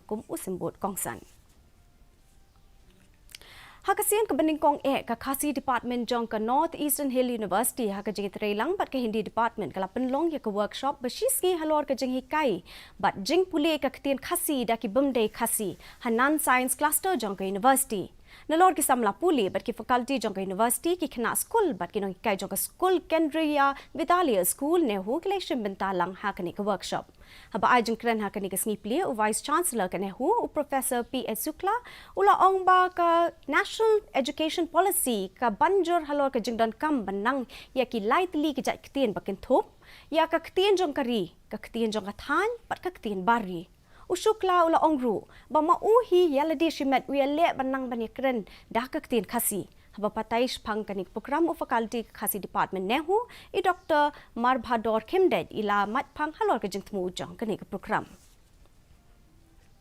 kum usembut kongsan. Hakasian ke bening kong ke Khasi Department jong ke North Eastern Hill University haka jing trelang bat ke Hindi Department kala penlong ya ke workshop bersiski Halor ke Jinghikai bat jing pule ke Ktien Khasi daki bemdei Khasi Hanan Science Cluster jong ke University. Nalor ki samla puli bat ki faculty jong ke university ki khna school bat ki nong kai jong ke school Kendriya Vidalia School ne hu collection bentalang hakani ke workshop. Haba ajeng kren hakani ke snipli u vice chancellor ke ne hu u professor P.S. Sukla ula ong ba ka national education policy ka banjur Halor ke jingdan kam banang ya ki lightly ki jat Ktien bakin thop ya ka Ktien jong kari ka Ktien jong ka than bat ka Ktien bari. Usukla ula ongru ba mauhi yaladi shimet wiale banang banikren dah ka Ktien Khasi haba pataish phang kanik program of faculty Khasi department nehu I Dr. Marbhador Khimded ila mat phang Halor ke jingtmu jong kanik program